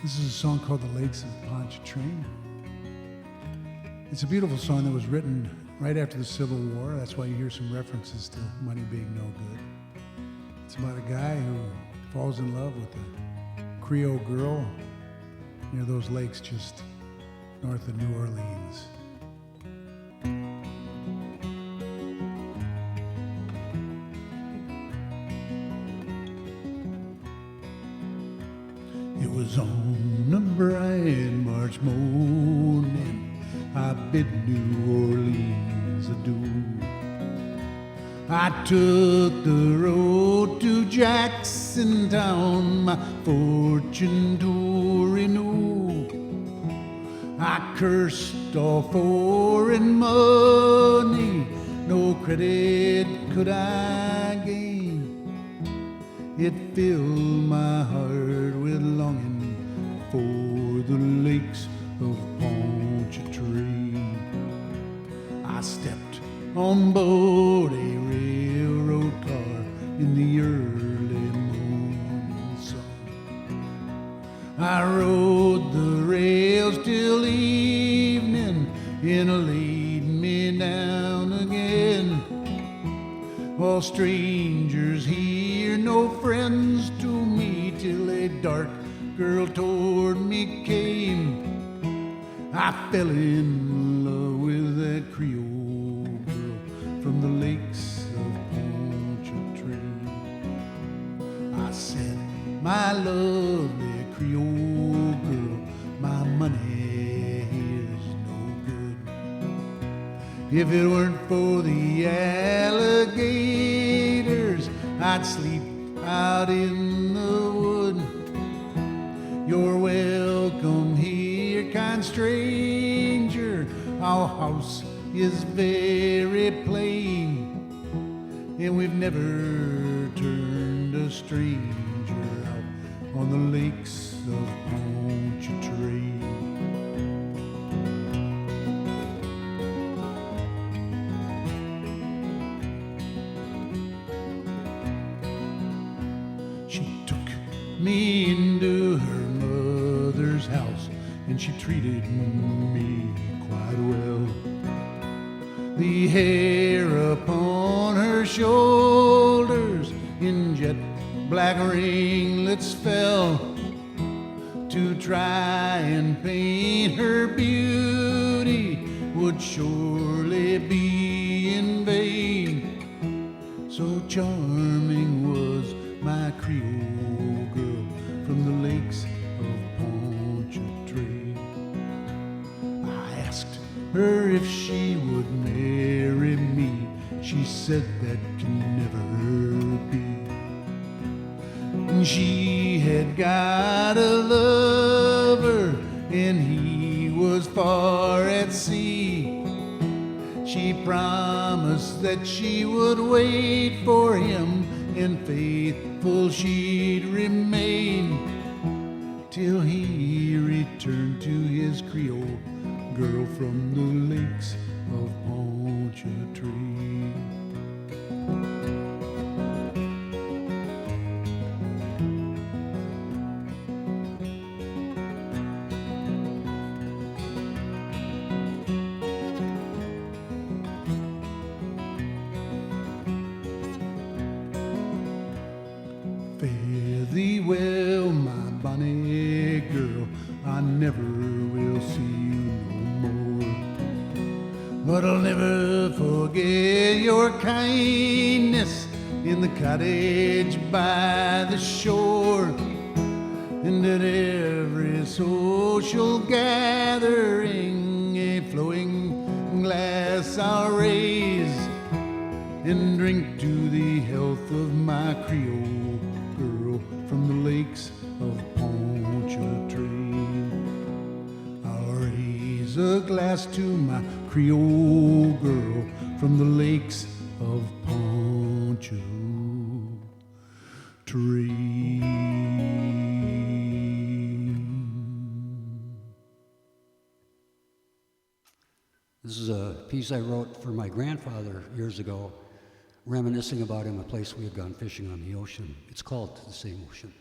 This is a song called The Lakes of Pontchartrain. It's a beautiful song that was written right after the Civil War. That's why you hear some references to money being no good. It's about a guy who falls in love with a Creole girl near those lakes just north of New Orleans. It was on a bright March morning I bid New Orleans adieu. I took the road to Jacksontown, my fortune to renew. I cursed all foreign money, no credit could I gain. It filled my heart with longing for the lakes of Pontchartrain. I stepped on board a railroad car in the early morning sun. I rode the rails till evening and laid me down again. All strangers here, no friends to me, till a dark girl toward me came. I fell in love with that Creole girl from the lakes of Pontchartrain. I said, my lovely Creole girl, my money here's no good. If it weren't for the alligators, I'd sleep out in the wood. You're welcome here, kind stranger. Our house is very plain, and we've never turned a stranger out on the lakes of Pontchartrain. She took me into her mother's house, and she treated me quite well. The hair upon her shoulders in jet black ringlets fell. To try and paint her beauty would surely be in vain. So charming was my Creole girl from the lakes of Pontchartrain. I asked her if she would marry me. She said that can never be. And she had got a lover, and he was far at sea. She promised that she would wait for him, and faithful she'd remain till he returned to his Creole girl from the lakes of Pontchartrain. Fare thee well, my bonny girl, I never will see you no more. But I'll never forget your kindness in the cottage by the shore, and at every social gathering a flowing glass I'll raise and drink to the health of my Creole girl from the lakes of Pontchartrain. I'll raise a glass to my Creole girl from the lakes of Pontchartrain. This is a piece I wrote for my grandfather years ago, reminiscing about him, a place we had gone fishing on the ocean. It's called The Same Ocean.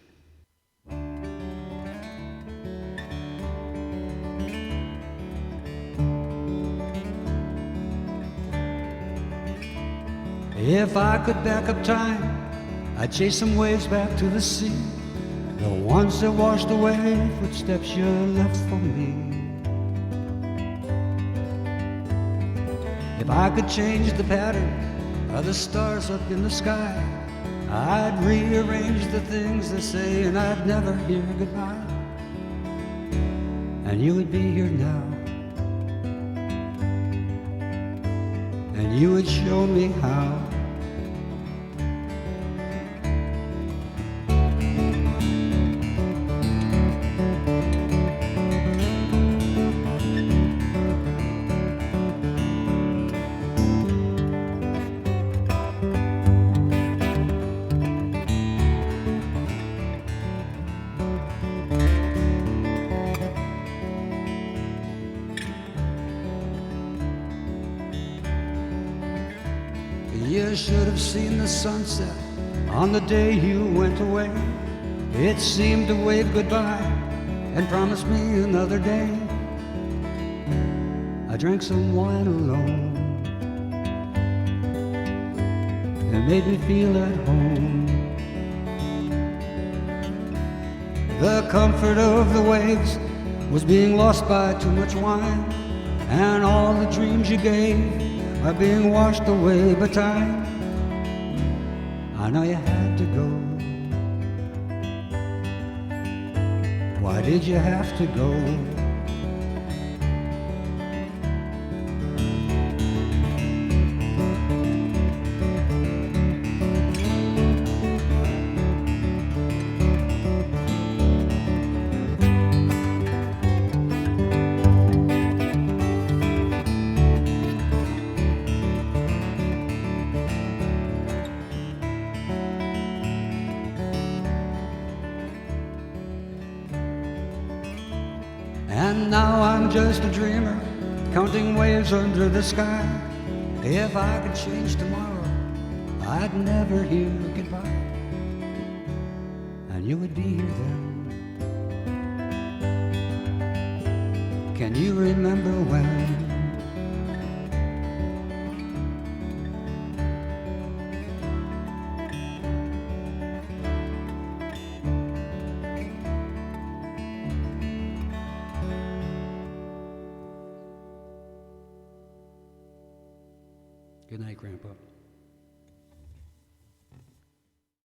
If I could back up time, I'd chase some waves back to the sea, the ones that washed away footsteps you left for me. If I could change the pattern of the stars up in the sky, I'd rearrange the things they say, and I'd never hear goodbye. And you would be here now, and you would show me how. You should have seen the sunset on the day you went away. It seemed to wave goodbye and promise me another day. I drank some wine alone. It made me feel at home. The comfort of the waves was being lost by too much wine, and all the dreams you gave are being washed away by time. I know you had to go. Why did you have to go? And now I'm just a dreamer, counting waves under the sky. If I could change tomorrow, I'd never hear goodbye, and you would be here then. Can you remember when? Good night, Grandpa.